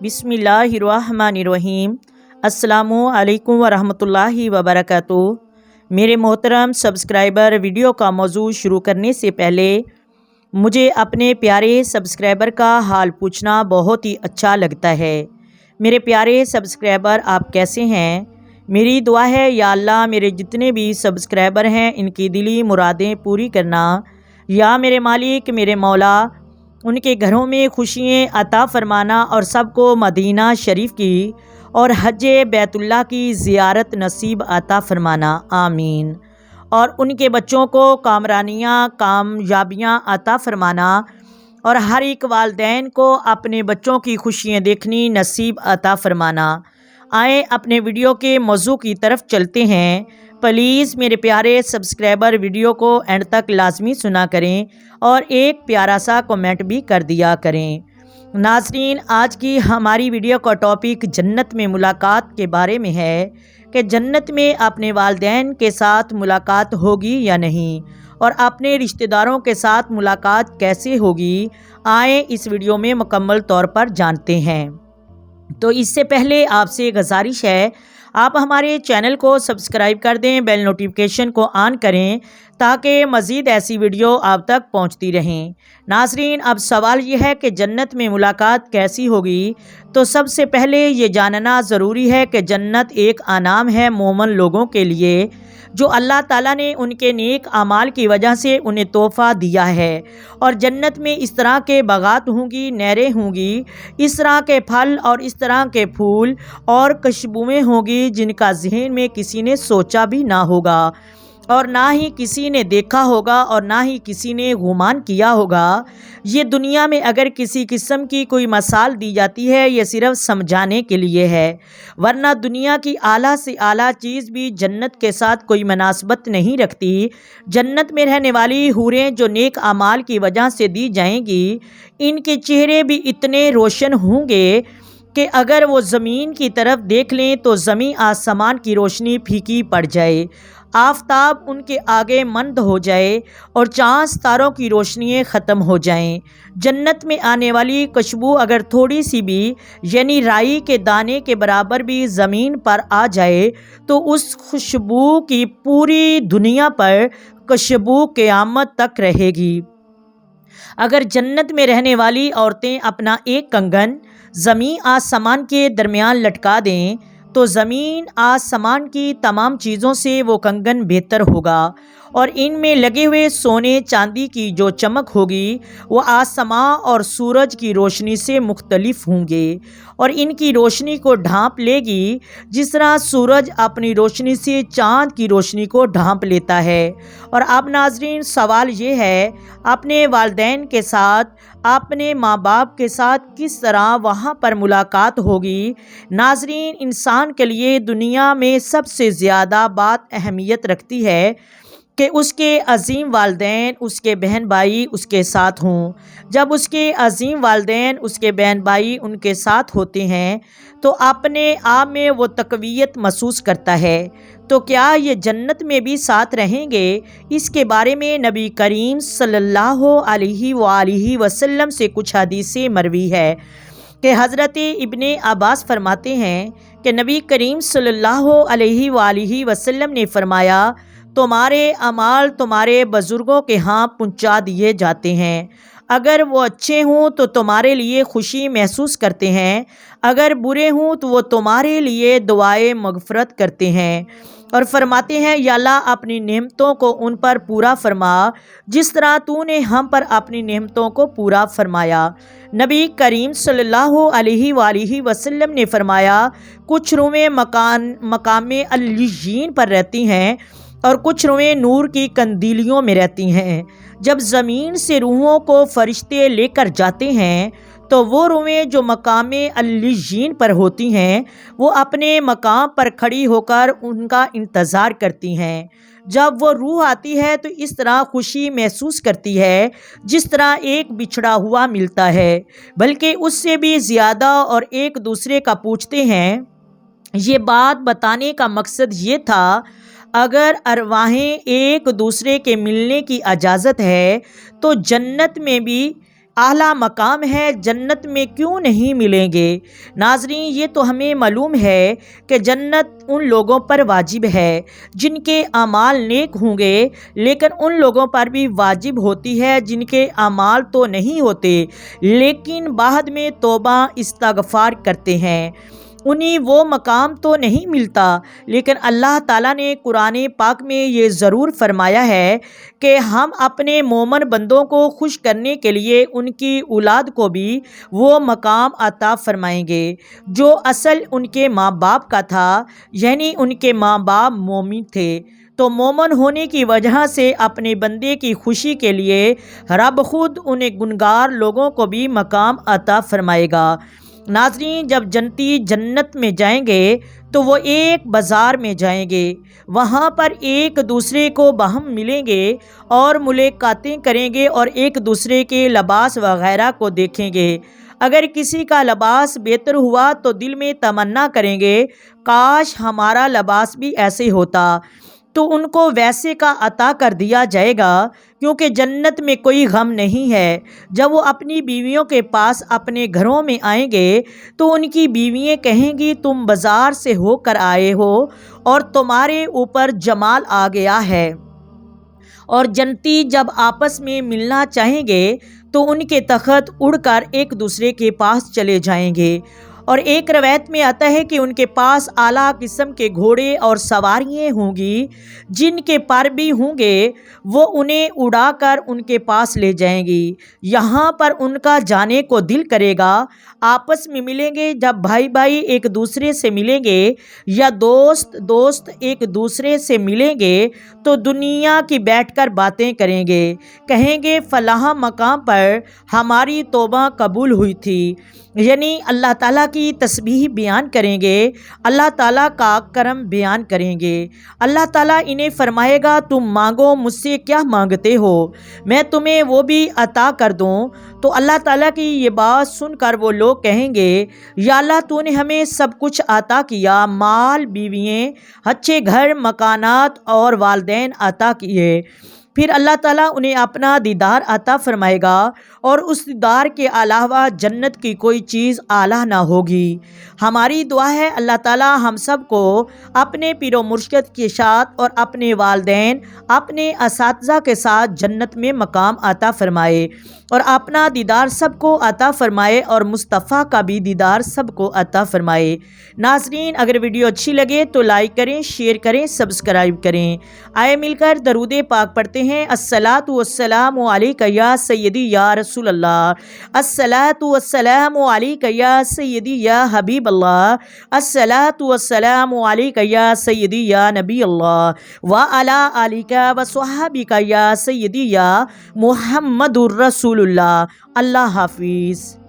बिस्मिल्लाहिर्रहमानिर्रहीम। अस्सलामुअलैकुम वरहमतुल्लाहि वबरकातुहू। मेरे मोहतरम सब्सक्राइबर, वीडियो का मौजू शुरू करने से पहले मुझे अपने प्यारे सब्सक्राइबर का हाल पूछना बहुत ही अच्छा लगता है। मेरे प्यारे सब्सक्राइबर, आप कैसे हैं? मेरी दुआ है या अल्लाह मेरे जितने भी सब्सक्राइबर हैं इनकी दिली मुरादें पूरी करना। या मेरे मालिक, मेरे मौला, उनके घरों में खुशियाँ अता फरमाना और सबको मदीना शरीफ की और हज बैतुल्लाह की ज़ियारत नसीब अता फरमाना, आमीन। और उनके बच्चों को कामरानियाँ, कामयाबियाँ अता फरमाना और हर एक वालिदैन को अपने बच्चों की खुशियाँ देखनी नसीब अता फरमाना। आए अपने वीडियो के मौजू की तरफ चलते हैं। प्लीज़ मेरे प्यारे सब्सक्राइबर, वीडियो को एंड तक लाजमी सुना करें और एक प्यारा सा कमेंट भी कर दिया करें। नाज़रीन, आज की हमारी वीडियो का टॉपिक जन्नत में मुलाकात के बारे में है कि जन्नत में अपने वालिदैन के साथ मुलाकात होगी या नहीं और अपने रिश्तेदारों के साथ मुलाकात कैसे होगी। आए इस वीडियो में मुकम्मल तौर पर जानते हैं। तो इससे पहले आपसे गुजारिश है, आप हमारे चैनल को सब्सक्राइब कर दें, बेल नोटिफिकेशन को ऑन करें ताकि मज़ीद ऐसी वीडियो आप तक पहुंचती रहें। नाज़रीन, अब सवाल यह है कि जन्नत में मुलाकात कैसी होगी। तो सबसे पहले ये जानना ज़रूरी है कि जन्नत एक इनाम है मोमिन लोगों के लिए, जो अल्लाह ताला ने उनके नेक अमाल की वजह से उन्हें तोहफ़ा दिया है। और जन्नत में इस तरह के बागात होंगी, नहरें होंगी, इस तरह के फल और इस तरह के फूल और खुशबुएं होंगी जिनका ज़हन में किसी ने सोचा भी ना होगा और ना ही किसी ने देखा होगा और ना ही किसी ने गुमान किया होगा। ये दुनिया में अगर किसी किस्म की कोई मिसाल दी जाती है, ये सिर्फ समझाने के लिए है, वरना दुनिया की आला से आला चीज़ भी जन्नत के साथ कोई मुनासबत नहीं रखती। जन्नत में रहने वाली हूरें जो नेक अमाल की वजह से दी जाएंगी, इनके चेहरे भी इतने रोशन होंगे कि अगर वो ज़मीन की तरफ देख लें तो ज़मीन आसमान की रोशनी फीकी पड़ जाए, आफताब उनके आगे मंद हो जाए और चाँद तारों की रोशनियाँ ख़त्म हो जाएं। जन्नत में आने वाली खुशबू अगर थोड़ी सी भी, यानी राई के दाने के बराबर भी ज़मीन पर आ जाए तो उस खुशबू की पूरी दुनिया पर खुशबू क़यामत तक रहेगी। अगर जन्नत में रहने वाली औरतें अपना एक कंगन ज़मीन आसमान के दरमियान लटका दें तो ज़मीन आसमान की तमाम चीज़ों से वो कंगन बेहतर होगा और इनमें लगे हुए सोने चांदी की जो चमक होगी वो आसमां और सूरज की रोशनी से मुख्तलिफ होंगे और इनकी रोशनी को ढांप लेगी जिस तरह सूरज अपनी रोशनी से चांद की रोशनी को ढांप लेता है। और अब नाज़रीन, सवाल ये है, अपने वालिदैन के साथ, अपने माँ बाप के साथ किस तरह वहाँ पर मुलाकात होगी। नाज़रीन, इंसान के लिए दुनिया में सबसे ज़्यादा बात अहमियत रखती है कि उसके अज़ीम वालिदैन, उसके बहन भाई उसके साथ हों। जब उसके अज़ीम वालिदैन, उसके बहन भाई उनके साथ होते हैं तो अपने आप में वो तक़वियत महसूस करता है। तो क्या ये जन्नत में भी साथ रहेंगे? इसके बारे में नबी करीम सल्लल्लाहु अलैहि वसल्लम से कुछ हदीसें मरवी है कि हज़रत इब्ने अब्बास फरमाते हैं कि नबी करीम सल्लल्लाहु अलैहि वसल्लम ने फरमाया, तुम्हारे अमाल तुम्हारे बुज़ुर्गों के यहाँ पहुँचा दिए जाते हैं। अगर वो अच्छे हों तो तुम्हारे लिए खुशी महसूस करते हैं, अगर बुरे हों तो वो तुम्हारे लिए दुआए मग़फ़िरत करते हैं। और फरमाते हैं, या अल्लाह अपनी नेमतों को उन पर पूरा फरमा जिस तरह तूने हम पर अपनी नेमतों को पूरा फरमाया। नबी करीम सल्लल्लाहु अलैहि वसल्लम ने फरमाया, कुछ रूहें मकामे अल्लियीन पर रहती हैं और कुछ रूहें नूर की कंदीलियों में रहती हैं। जब ज़मीन से रूहों को फरिश्ते लेकर जाते हैं तो वो रूहें जो मकामे अल्लियीन पर होती हैं वो अपने मकाम पर खड़ी होकर उनका इंतज़ार करती हैं। जब वो रूह आती है तो इस तरह खुशी महसूस करती है जिस तरह एक बिछड़ा हुआ मिलता है, बल्कि उससे भी ज़्यादा, और एक दूसरे का पूछते हैं। ये बात बताने का मकसद ये था, अगर अरवाहें एक दूसरे के मिलने की इजाज़त है तो जन्नत में भी اعلیٰ مقام ہے، جنت میں کیوں نہیں ملیں گے؟ ناظرین، یہ تو ہمیں معلوم ہے کہ جنت ان لوگوں پر واجب ہے جن کے اعمال نیک ہوں گے، لیکن ان لوگوں پر بھی واجب ہوتی ہے جن کے اعمال تو نہیں ہوتے لیکن بعد میں توبہ استغفار کرتے ہیں، انہیں وہ مقام تو نہیں ملتا۔ لیکن اللہ تعالیٰ نے قرآن پاک میں یہ ضرور فرمایا ہے کہ ہم اپنے مومن بندوں کو خوش کرنے کے لیے ان کی اولاد کو بھی وہ مقام عطا فرمائیں گے جو اصل ان کے ماں باپ کا تھا، یعنی ان کے ماں باپ مومن تھے۔ تو مومن ہونے کی وجہ سے اپنے بندے کی خوشی کے لیے رب خود انہیں گنہگار لوگوں کو بھی مقام عطا فرمائے گا۔ ناظرین، جب جنتی جنت میں جائیں گے تو وہ ایک بازار میں جائیں گے، وہاں پر ایک دوسرے کو باہم ملیں گے اور ملاقاتیں کریں گے اور ایک دوسرے کے لباس وغیرہ کو دیکھیں گے۔ اگر کسی کا لباس بہتر ہوا تو دل میں تمنا کریں گے کاش ہمارا لباس بھی ایسے ہوتا، تو ان کو ویسے کا عطا کر دیا جائے گا، کیونکہ جنت میں کوئی غم نہیں ہے۔ جب وہ اپنی بیویوں کے پاس اپنے گھروں میں آئیں گے تو ان کی بیویاں کہیں گی تم بازار سے ہو کر آئے ہو اور تمہارے اوپر جمال آ گیا ہے۔ اور جنتی جب آپس میں ملنا چاہیں گے تو ان کے تخت اڑ کر ایک دوسرے کے پاس چلے جائیں گے، اور ایک روایت میں آتا ہے کہ ان کے پاس اعلیٰ قسم کے گھوڑے اور سواریاں ہوں گی جن کے پر بھی ہوں گے، وہ انہیں اڑا کر ان کے پاس لے جائیں گی۔ یہاں پر ان کا جانے کو دل کرے گا، آپس میں ملیں گے۔ جب بھائی بھائی ایک دوسرے سے ملیں گے یا دوست ایک دوسرے سے ملیں گے تو دنیا کی بیٹھ کر باتیں کریں گے، کہیں گے فلاں مقام پر ہماری توبہ قبول ہوئی تھی، یعنی اللہ تعالیٰ کی تسبیح بیان کریں گے، اللہ تعالیٰ کا کرم بیان کریں گے۔ اللہ تعالیٰ انہیں فرمائے گا تم مانگو مجھ سے کیا مانگتے ہو، میں تمہیں وہ بھی عطا کر دوں۔ تو اللہ تعالیٰ کی یہ بات سن کر وہ لوگ کہیں گے یا اللہ تو نے ہمیں سب کچھ عطا کیا، مال، بیوییں، اچھے گھر، مکانات اور والدین عطا کیے۔ پھر اللہ تعالیٰ انہیں اپنا دیدار عطا فرمائے گا اور اس دیدار کے علاوہ جنت کی کوئی چیز اعلیٰ نہ ہوگی۔ ہماری دعا ہے اللہ تعالیٰ ہم سب کو اپنے پیر و مرشد کے ساتھ اور اپنے والدین، اپنے اساتذہ کے ساتھ جنت میں مقام عطا فرمائے اور اپنا دیدار سب کو عطا فرمائے اور مصطفیٰ کا بھی دیدار سب کو عطا فرمائے۔ ناظرین، اگر ویڈیو اچھی لگے تو لائک کریں، شیئر کریں، سبسکرائب کریں۔ آئے مل کر درود پاک پڑھتے ہیں۔ الصلاۃ والسلام علیک یا سیدی یا رسول اللہ، الصلاۃ والسلام علیک یا سیدی یا حبیب اللہ، الصلاۃ والسلام علیک یا سیدی یا نبی اللہ وعلی آلک وصحبک یا سیدی یا محمد الرسول اللہ۔ اللہ حافظ۔